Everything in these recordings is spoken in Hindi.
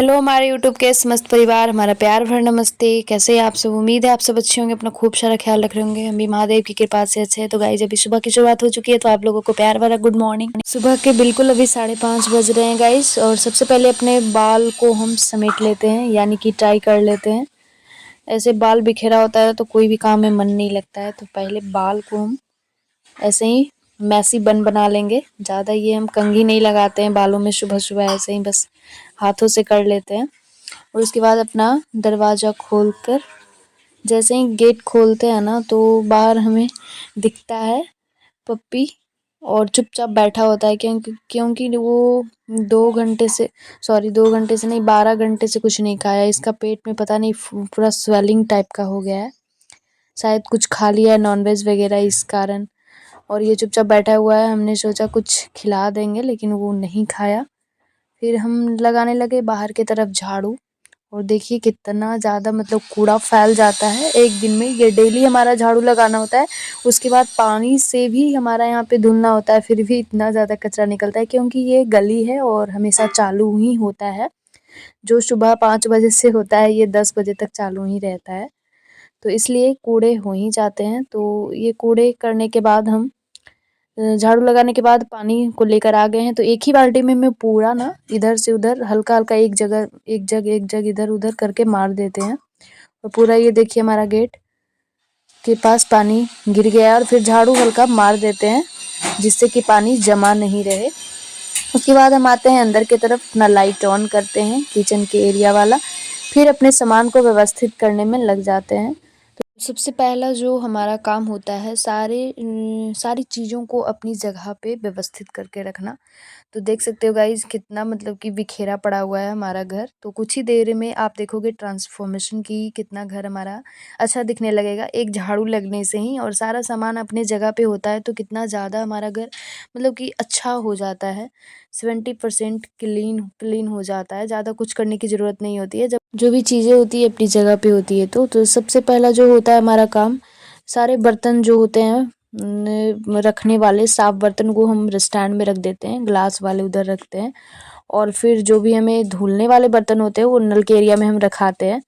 हेलो हमारे यूट्यूब के समस्त परिवार, हमारा प्यार भरा नमस्ते। कैसे हैं आप सब? उम्मीद है आप सब अच्छे होंगे, अपना खूब सारा ख्याल रख रहे होंगे। हम भी महादेव की कृपा से अच्छे हैं। तो गाइस अभी सुबह की शुरुआत हो चुकी है, तो आप लोगों को प्यार भरा गुड मॉर्निंग। सुबह के बिल्कुल अभी 5:30 बज रहे हैं गाइस। और सबसे पहले अपने बाल को हम समेट लेते हैं, यानी कि टाई कर लेते हैं। ऐसे बाल बिखेरा होता है तो कोई भी काम में मन नहीं लगता है, तो पहले बाल को हम ऐसे ही मैसी बन बना लेंगे। ज़्यादा ये हम कंघी नहीं लगाते हैं बालों में सुबह सुबह, ऐसे ही बस हाथों से कर लेते हैं। और उसके बाद अपना दरवाज़ा खोलकर जैसे ही गेट खोलते हैं ना, तो बाहर हमें दिखता है पप्पी, और चुपचाप बैठा होता है, क्योंकि क्योंकि वो 2 घंटे से, सॉरी 2 घंटे से नहीं, 12 घंटे से कुछ नहीं खाया। इसका पेट में पता नहीं पूरा स्वेलिंग टाइप का हो गया है, शायद कुछ खा लिया है नॉनवेज वगैरह इस कारण। और ये चुपचाप बैठा हुआ है। हमने सोचा कुछ खिला देंगे, लेकिन वो नहीं खाया। फिर हम लगाने लगे बाहर की तरफ झाड़ू। और देखिए कितना ज़्यादा मतलब कूड़ा फैल जाता है एक दिन में। ये डेली हमारा झाड़ू लगाना होता है, उसके बाद पानी से भी हमारा यहाँ पे धुलना होता है, फिर भी इतना ज़्यादा कचरा निकलता है, क्योंकि ये गली है और हमेशा चालू ही होता है। जो सुबह 5 बजे से होता है, ये 10 बजे तक चालू ही रहता है, तो इसलिए कूड़े हो ही जाते हैं। तो ये कूड़े करने के बाद हम झाड़ू लगाने के बाद पानी को लेकर आ गए हैं। तो एक ही बाल्टी में मैं पूरा ना इधर से उधर हल्का हल्का एक जग इधर उधर करके मार देते हैं। और पूरा ये देखिए हमारा गेट के पास पानी गिर गया, और फिर झाड़ू हल्का मार देते हैं जिससे कि पानी जमा नहीं रहे। उसके बाद हम आते हैं अंदर की तरफ, अपना लाइट ऑन करते हैं किचन के एरिया वाला, फिर अपने सामान को व्यवस्थित करने में लग जाते हैं। सबसे पहला जो हमारा काम होता है, सारी चीज़ों को अपनी जगह पे व्यवस्थित करके रखना। तो देख सकते हो गाइज़ कितना मतलब कि बिखेरा पड़ा हुआ है हमारा घर। तो कुछ ही देर में आप देखोगे ट्रांसफॉर्मेशन की, कितना घर हमारा अच्छा दिखने लगेगा एक झाड़ू लगने से ही। और सारा सामान अपने जगह पे होता है तो कितना ज़्यादा हमारा घर मतलब कि अच्छा हो जाता है। 70% क्लीन क्लीन हो जाता है, ज़्यादा कुछ करने की ज़रूरत नहीं होती है जब जो भी चीज़ें होती है अपनी जगह पे होती है। तो सबसे पहला जो होता है हमारा काम, सारे बर्तन जो होते हैं रखने वाले साफ बर्तन को हम स्टैंड में रख देते हैं, ग्लास वाले उधर रखते हैं। और फिर जो भी हमें धुलने वाले बर्तन होते हैं वो नल के एरिया में हम रखाते हैं।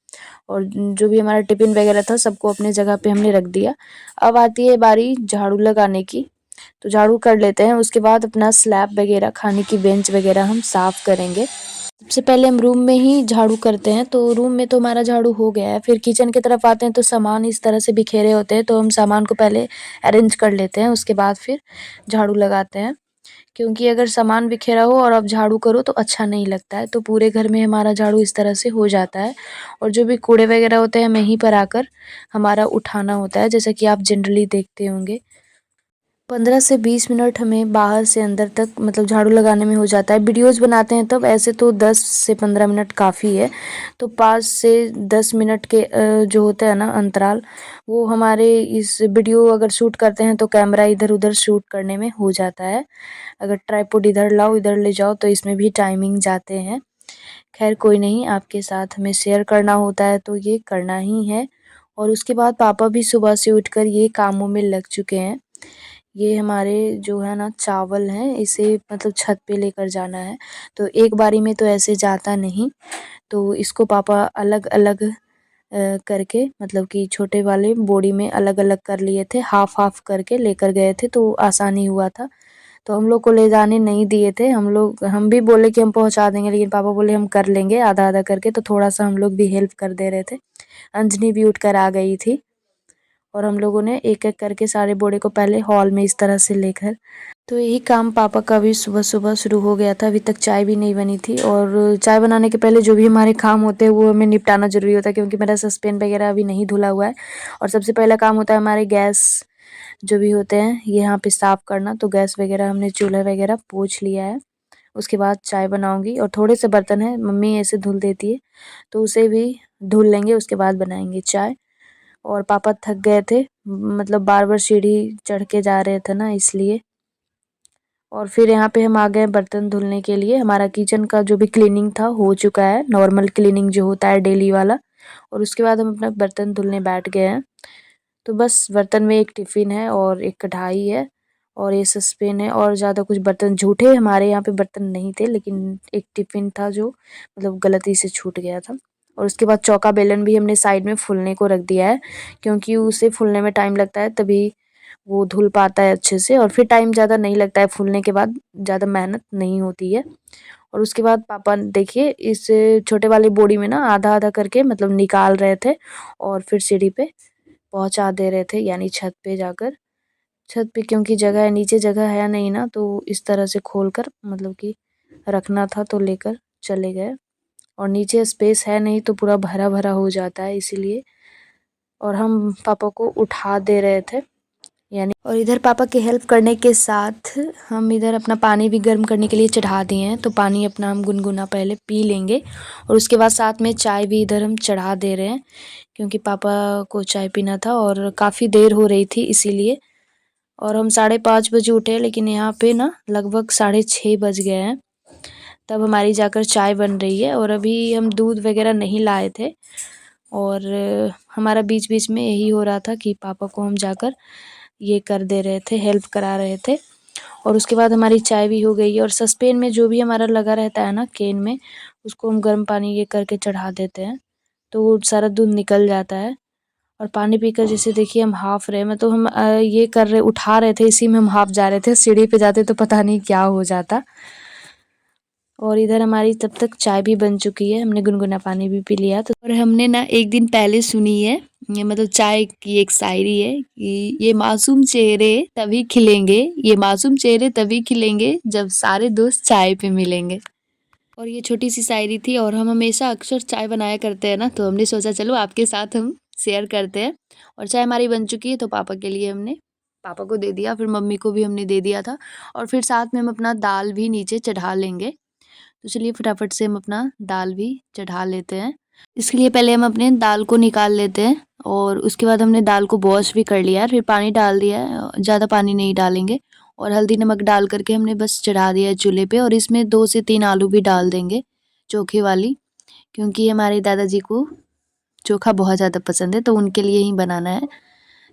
और जो भी हमारा टिफ़िन वगैरह था सबको अपने जगह पे हमने रख दिया। अब आती है बारी झाड़ू लगाने की, तो झाड़ू कर लेते हैं। उसके बाद अपना स्लैब वगैरह, खाने की बेंच वगैरह हम साफ़ करेंगे। सबसे पहले हम रूम में ही झाड़ू करते हैं, तो रूम में तो हमारा झाड़ू हो गया है। फिर किचन की तरफ आते हैं तो सामान इस तरह से बिखेरे होते हैं, तो हम सामान को पहले अरेंज कर लेते हैं, उसके बाद फिर झाड़ू लगाते हैं। क्योंकि अगर सामान बिखेरा हो और आप झाड़ू करो तो अच्छा नहीं लगता है। तो पूरे घर में हमारा झाड़ू इस तरह से हो जाता है। और जो भी कूड़े वगैरह होते हैं हमें यहीं पर आकर हमारा उठाना होता है, जैसा कि आप जनरली देखते होंगे। 15 से 20 मिनट हमें बाहर से अंदर तक मतलब झाड़ू लगाने में हो जाता है। वीडियोज़ बनाते हैं तब ऐसे तो 10 से 15 मिनट काफ़ी है। तो 5 से 10 मिनट के जो होता है ना अंतराल, वो हमारे इस वीडियो अगर शूट करते हैं तो कैमरा इधर-उधर शूट करने में हो जाता है। अगर ट्राइपॉड इधर लाओ, इधर ले जाओ तो इसमें भी टाइमिंग जाते हैं। ख़ैर कोई नहीं, आपके साथ हमें शेयर करना होता है तो ये करना ही है। और उसके बाद पापा भी सुबह से उठकर ये कामों में लग चुके हैं। ये हमारे जो है ना चावल हैं, इसे मतलब छत पे लेकर जाना है। तो एक बारी में तो ऐसे जाता नहीं, तो इसको पापा अलग-अलग करके मतलब कि छोटे वाले बोरी में अलग-अलग कर लिए थे, हाफ़-हाफ़ करके लेकर गए थे तो आसानी हुआ था। तो हम लोग को ले जाने नहीं दिए थे। हम भी बोले कि हम पहुँचा देंगे, लेकिन पापा बोले हम कर लेंगे आधा-आधा करके, तो थोड़ा-सा हम लोग भी हेल्प कर दे रहे थे। अंजनी भी उठकर आ गई थी। और हम लोगों ने एक-एक करके सारे बोरे को पहले हॉल में इस तरह से लेकर, तो यही काम पापा का भी सुबह-सुबह शुरू हो गया था। अभी तक चाय भी नहीं बनी थी, और चाय बनाने के पहले जो भी हमारे काम होते हैं वो हमें निपटाना ज़रूरी होता है, क्योंकि मेरा सस्पेन वगैरह अभी नहीं धुला हुआ है। और सबसे पहला काम होता है हमारे गैस जो भी होते हैं ये यहाँ पे साफ़ करना। तो गैस वगैरह हमने चूल्हा वगैरह पोंछ लिया है। उसके बाद चाय बनाऊँगी, और थोड़े से बर्तन हैं मम्मी ऐसे धुल देती है, तो उसे भी धुल लेंगे, उसके बाद बनाएँगे चाय। और पापा थक गए थे, मतलब बार-बार सीढ़ी चढ़ के जा रहे थे ना इसलिए। और फिर यहाँ पे हम आ गए बर्तन धुलने के लिए। हमारा किचन का जो भी क्लीनिंग था हो चुका है, नॉर्मल क्लीनिंग जो होता है डेली वाला। और उसके बाद हम अपना बर्तन धुलने बैठ गए हैं। तो बस बर्तन में एक टिफ़िन है और एक कढ़ाई है, और ये सस्पेन है और ज़्यादा कुछ बर्तन झूठे हमारे यहाँ पे बर्तन नहीं थे, लेकिन एक टिफ़िन था जो मतलब गलती से छूट गया था। और उसके बाद चौका बेलन भी हमने साइड में फूलने को रख दिया है, क्योंकि उसे फूलने में टाइम लगता है, तभी वो धुल पाता है अच्छे से और फिर टाइम ज़्यादा नहीं लगता है फूलने के बाद, ज़्यादा मेहनत नहीं होती है। और उसके बाद पापा देखिए इस छोटे वाली बोरी में ना आधा-आधा करके मतलब निकाल रहे थे और फिर सीढ़ी पे पहुँचा दे रहे थे, यानी छत पे जाकर। छत पे क्योंकि जगह है, नीचे जगह है नहीं ना, तो इस तरह से खोल कर मतलब कि रखना था तो लेकर चले गए। और नीचे स्पेस है नहीं तो पूरा भरा-भरा हो जाता है इसीलिए। और हम पापा को उठा दे रहे थे, यानी और इधर पापा की हेल्प करने के साथ हम इधर अपना पानी भी गर्म करने के लिए चढ़ा दिए हैं। तो पानी अपना हम गुनगुना पहले पी लेंगे और उसके बाद साथ में चाय भी इधर हम चढ़ा दे रहे हैं, क्योंकि पापा को चाय पीना था और काफ़ी देर हो रही थी इसीलिए। और हम 5:30 बजे उठे, लेकिन यहाँ पे ना लगभग 6:30 बज गए हैं, तब हमारी जाकर चाय बन रही है। और अभी हम दूध वगैरह नहीं लाए थे और हमारा बीच बीच में यही हो रहा था कि पापा को हम जाकर ये कर दे रहे थे, हेल्प करा रहे थे। और उसके बाद हमारी चाय भी हो गई है और सस्पेन में जो भी हमारा लगा रहता है ना केन में, उसको हम गर्म पानी ये करके चढ़ा देते हैं, तो वो सारा दूध निकल जाता है। और पानी पीकर जैसे देखिए हम हाफ रहे, मैं तो हम ये कर रहे उठा रहे थे, इसी में हम हाफ जा रहे थे, सीढ़ी पे जाते तो पता नहीं क्या हो जाता। और इधर हमारी तब तक चाय भी बन चुकी है, हमने गुनगुना पानी भी पी लिया। तो और हमने ना एक दिन पहले सुनी है, ये मतलब चाय की एक शायरी है कि ये मासूम चेहरे तभी खिलेंगे, ये मासूम चेहरे तभी खिलेंगे जब सारे दोस्त चाय पे मिलेंगे। और ये छोटी सी शायरी थी और हम हमेशा अक्सर चाय बनाया करते हैं ना, तो हमने सोचा चलो आपके साथ हम शेयर करते हैं। और चाय हमारी बन चुकी है तो पापा के लिए हमने पापा को दे दिया, फिर मम्मी को भी हमने दे दिया था और फिर साथ में हम अपना दाल भी नीचे चढ़ा लेंगे। तो चलिए फटाफट से हम अपना दाल भी चढ़ा लेते हैं। इसके लिए पहले हम अपने दाल को निकाल लेते हैं और उसके बाद हमने दाल को वॉश भी कर लिया है, फिर पानी डाल दिया है, ज़्यादा पानी नहीं डालेंगे। और हल्दी नमक डाल करके हमने बस चढ़ा दिया है चूल्हे पे और इसमें 2 से 3 आलू भी डाल देंगे चोखे वाली, क्योंकि हमारे दादाजी को चोखा बहुत ज़्यादा पसंद है तो उनके लिए ही बनाना है।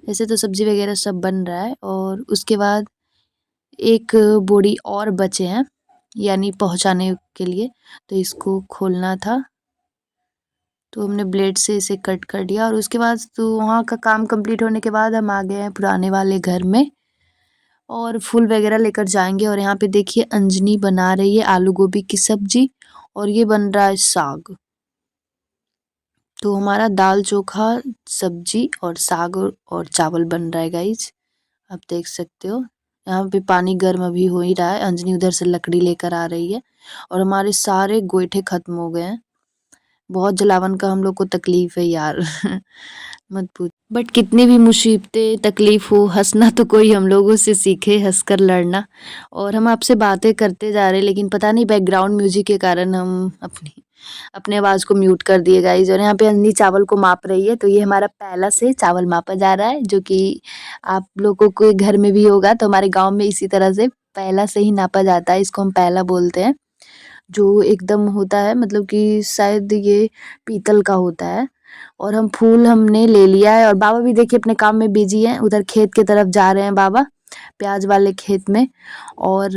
वैसे तो सब्ज़ी वगैरह सब बन रहा है और उसके बाद एक बोरी और बचे हैं, यानी पहुँचाने के लिए, तो इसको खोलना था। तो हमने ब्लेड से इसे कट कर दिया और उसके बाद तो वहाँ का काम कंप्लीट होने के बाद हम आ गए हैं पुराने वाले घर में और फूल वगैरह लेकर जाएंगे। और यहाँ पे देखिए अंजनी बना रही है आलू गोभी की सब्जी और ये बन रहा है साग। तो हमारा दाल चोखा सब्जी और साग और चावल बन रहा है गाइज, आप देख सकते हो। यहाँ पे पानी गर्म अभी हो ही रहा है, अंजनी उधर से लकड़ी लेकर आ रही है और हमारे सारे गोईठे खत्म हो गए हैं। बहुत जलावन का हम लोग को तकलीफ है यार मत पूछ। बट कितनी भी मुसीबतें तकलीफ हो, हंसना तो कोई हम लोगों से सीखे, हंसकर लड़ना। और हम आपसे बातें करते जा रहे हैं, लेकिन पता नहीं बैकग्राउंड म्यूजिक के कारण हम अपने आवाज़ को म्यूट कर दिए गाइज। और यहाँ पे अंजनी चावल को माप रही है, तो ये हमारा पहला से चावल मापा जा रहा है, जो कि आप लोगों के घर में भी होगा। तो हमारे गाँव में इसी तरह से पहला से ही नापा जाता है, इसको हम पहला बोलते हैं, जो एकदम होता है, मतलब कि शायद ये पीतल का होता है। और हम फूल हमने ले लिया है और बाबा भी देखिए अपने काम में बिजी हैं, उधर खेत की तरफ जा रहे हैं बाबा, प्याज वाले खेत में। और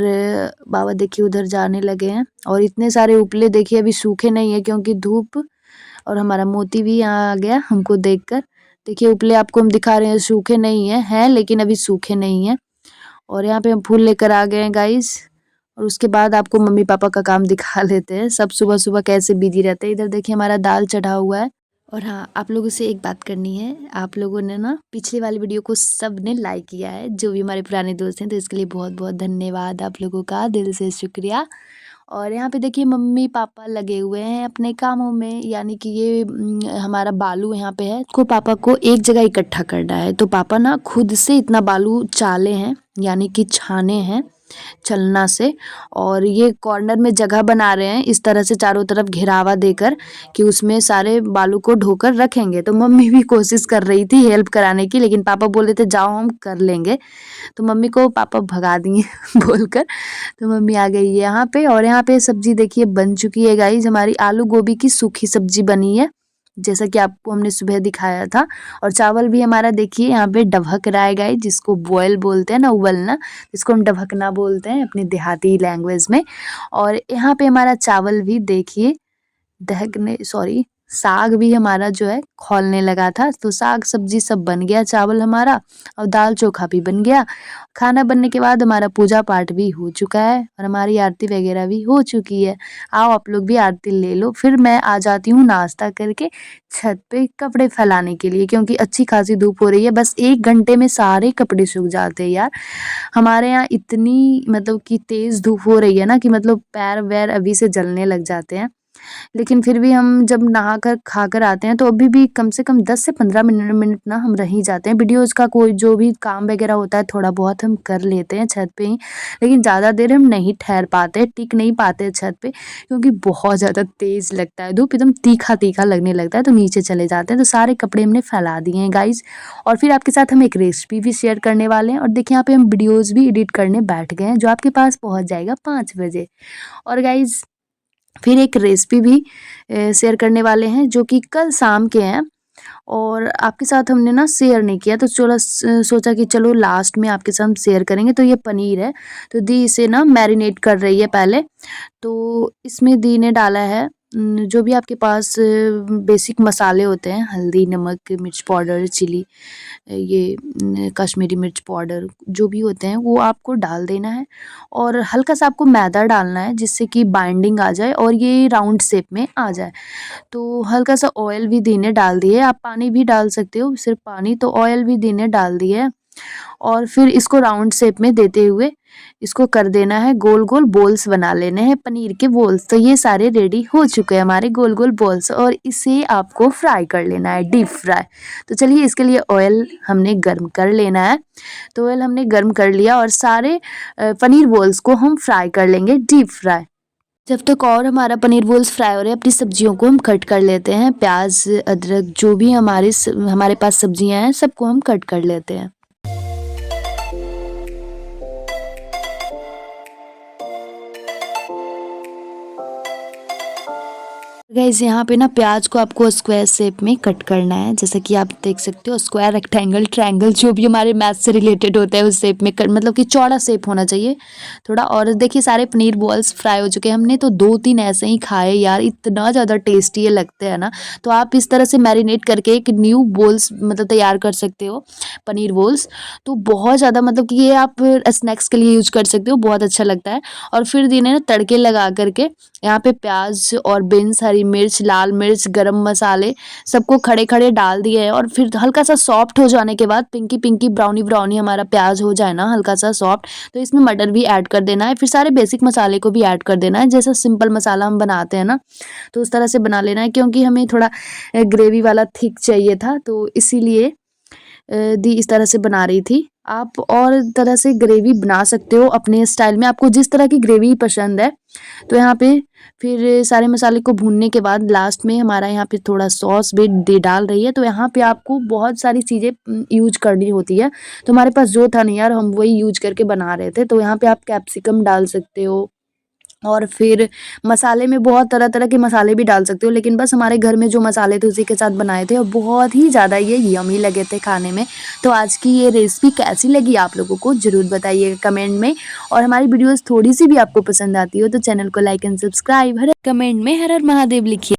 बाबा देखिए उधर जाने लगे हैं और इतने सारे उपले देखिए अभी सूखे नहीं है क्योंकि धूप। और हमारा मोती भी यहाँ आ गया हमको देखकर। देखिए उपले आपको हम दिखा रहे हैं, सूखे नहीं हैं लेकिन अभी सूखे नहीं हैं। और यहाँ पे हम फूल लेकर आ गए हैं गाइस। और उसके बाद आपको मम्मी पापा का काम दिखा लेते हैं, सब सुबह सुबह कैसे बिजी रहते हैं। इधर देखिए हमारा दाल चढ़ा हुआ है। और हाँ, आप लोगों से एक बात करनी है, आप लोगों ने ना पिछली वाली वीडियो को सब ने लाइक किया है, जो भी हमारे पुराने दोस्त हैं, तो इसके लिए बहुत बहुत धन्यवाद आप लोगों का, दिल से शुक्रिया। और यहाँ पे देखिए मम्मी पापा लगे हुए हैं अपने कामों में, यानी कि ये हमारा बालू यहाँ पे है, को पापा को एक जगह इकट्ठा करना है। तो पापा ना खुद से इतना बालू चाले हैं, यानी कि छाने हैं छलना से। और ये कॉर्नर में जगह बना रहे हैं इस तरह से चारों तरफ घेरावा देकर, कि उसमें सारे बालू को ढोकर रखेंगे। तो मम्मी भी कोशिश कर रही थी हेल्प कराने की, लेकिन पापा बोल रहे थे जाओ हम कर लेंगे, तो मम्मी को पापा भगा दिए बोलकर। तो मम्मी आ गई है यहाँ पे। और यहाँ पे सब्जी देखिए बन चुकी है गाइज, हमारी आलू गोभी की सूखी सब्जी बनी है। जैसा कि आपको हमने सुबह दिखाया था। और चावल भी हमारा देखिए यहाँ पे डबक रहा है गाइस, जिसको बॉयल बोलते हैं ना, उबलना, जिसको हम डबकना बोलते हैं अपनी देहाती लैंग्वेज में। और यहाँ पे हमारा चावल भी देखिए दहकने सॉरी साग भी हमारा जो है खौलने लगा था। तो साग सब्जी सब बन गया, चावल हमारा और दाल चोखा भी बन गया। खाना बनने के बाद हमारा पूजा पाठ भी हो चुका है और हमारी आरती वगैरह भी हो चुकी है। आओ आप लोग भी आरती ले लो, फिर मैं आ जाती हूँ नाश्ता करके छत पे कपड़े फैलाने के लिए, क्योंकि अच्छी खासी धूप हो रही है। बस 1 घंटे में सारे कपड़े सूख जाते हैं यार। हमारे यहाँ इतनी मतलब कि तेज़ धूप हो रही है ना कि मतलब पैर वैर अभी से जलने लग जाते हैं। लेकिन फिर भी हम जब नहा कर खा कर आते हैं तो अभी भी कम से कम 10 से 15 मिनट ना हम रह ही जाते हैं। वीडियोज़ का कोई जो भी काम वगैरह होता है थोड़ा बहुत हम कर लेते हैं छत पे ही, लेकिन ज़्यादा देर हम नहीं ठहर पाते, टिक नहीं पाते छत पे, क्योंकि बहुत ज़्यादा तेज़ लगता है धूप, एकदम तीखा-तीखा लगने लगता है, तो नीचे चले जाते हैं। तो सारे कपड़े हमने फैला दिए हैं गाइज़। और फिर आपके साथ हम एक रेसिपी भी शेयर करने वाले हैं। और देखिए यहाँ पे हम वीडियोज़ भी एडिट करने बैठ गए हैं, जो आपके पास पहुँच जाएगा 5 बजे। और गाइज़ फिर एक रेसिपी भी शेयर करने वाले हैं जो कि कल शाम के हैं और आपके साथ हमने ना शेयर नहीं किया, तो सोचा कि चलो लास्ट में आपके साथ हम शेयर करेंगे। तो ये पनीर है, तो दी इसे ना मैरिनेट कर रही है पहले। तो इसमें दी ने डाला है जो भी आपके पास बेसिक मसाले होते हैं, हल्दी, नमक, मिर्च पाउडर, चिली, ये कश्मीरी मिर्च पाउडर, जो भी होते हैं वो आपको डाल देना है। और हल्का सा आपको मैदा डालना है जिससे कि बाइंडिंग आ जाए और ये राउंड शेप में आ जाए। तो हल्का सा ऑयल भी दी ने डाल दिए, आप पानी भी डाल सकते हो, सिर्फ पानी, तो ऑयल भी दी ने डाल दिए है। और फिर इसको राउंड शेप में देते हुए इसको कर देना है, गोल गोल बॉल्स बना लेने हैं, पनीर के बॉल्स। तो ये सारे रेडी हो चुके हैं हमारे गोल गोल बॉल्स, और इसे आपको फ्राई कर लेना है, डीप फ्राई। तो चलिए इसके लिए ऑयल हमने गर्म कर लेना है। तो ऑयल हमने गर्म कर लिया और सारे पनीर बॉल्स को हम फ्राई कर लेंगे, डीप फ्राई। जब तक और हमारा पनीर बॉल्स फ्राई हो रहे हैं, अपनी सब्जियों को हम कट कर लेते हैं। प्याज, अदरक, जो भी हमारे पास सब्जियां हैं सबको हम कट कर लेते हैं। गाइस यहाँ पे ना प्याज को आपको स्क्वायर शेप में कट करना है, जैसा कि आप देख सकते हो, स्क्वायर, रेक्टेंगल, ट्रायंगल, जो भी हमारे मैथ से रिलेटेड होता है उस शेप में मतलब कि चौड़ा शेप होना चाहिए थोड़ा। और देखिए सारे पनीर बॉल्स फ्राई हो चुके हैं, हमने तो 2-3 ऐसे ही खाए यार, इतना ज़्यादा टेस्टी ये लगते हैं ना। तो आप इस तरह से मैरिनेट करके एक न्यू बॉल्स मतलब तैयार कर सकते हो, पनीर बॉल्स। तो बहुत ज़्यादा मतलब कि ये आप स्नैक्स के लिए यूज कर सकते हो, बहुत अच्छा लगता है। और फिर दिन है ना तड़के लगा करके यहाँ पे प्याज और बीन्स, हरी मिर्च, लाल मिर्च, गरम मसाले सबको खड़े खड़े डाल दिए है। और फिर हल्का सा सॉफ्ट हो जाने के बाद, पिंकी पिंकी ब्राउनी ब्राउनी हमारा प्याज हो जाए ना हल्का सा सॉफ्ट, तो इसमें मटर भी ऐड कर देना है। फिर सारे बेसिक मसाले को भी ऐड कर देना है, जैसा सिंपल मसाला हम बनाते हैं ना, तो उस तरह से बना लेना है, क्योंकि हमें थोड़ा ग्रेवी वाला थिक चाहिए था, तो इसीलिए दी इस तरह से बना रही थी। आप और तरह से ग्रेवी बना सकते हो अपने स्टाइल में, आपको जिस तरह की ग्रेवी पसंद है। तो यहाँ पे फिर सारे मसाले को भूनने के बाद लास्ट में हमारा यहाँ पे थोड़ा सॉस भी दी डाल रही है। तो यहाँ पे आपको बहुत सारी चीज़ें यूज करनी होती है, तो हमारे पास जो था नहीं यार, हम वही यूज करके बना रहे थे। तो यहाँ पे आप कैप्सिकम डाल सकते हो, और फिर मसाले में बहुत तरह-तरह के मसाले भी डाल सकते हो, लेकिन बस हमारे घर में जो मसाले थे उसी के साथ बनाए थे और बहुत ही ज़्यादा ये यम्मी लगे थे खाने में। तो आज की ये रेसिपी कैसी लगी आप लोगों को ज़रूर बताइएगा कमेंट में। और हमारी वीडियोज़ थोड़ी-सी भी आपको पसंद आती हो तो चैनल को लाइक एंड सब्सक्राइब, कमेंट में हर हर महादेव लिखिए।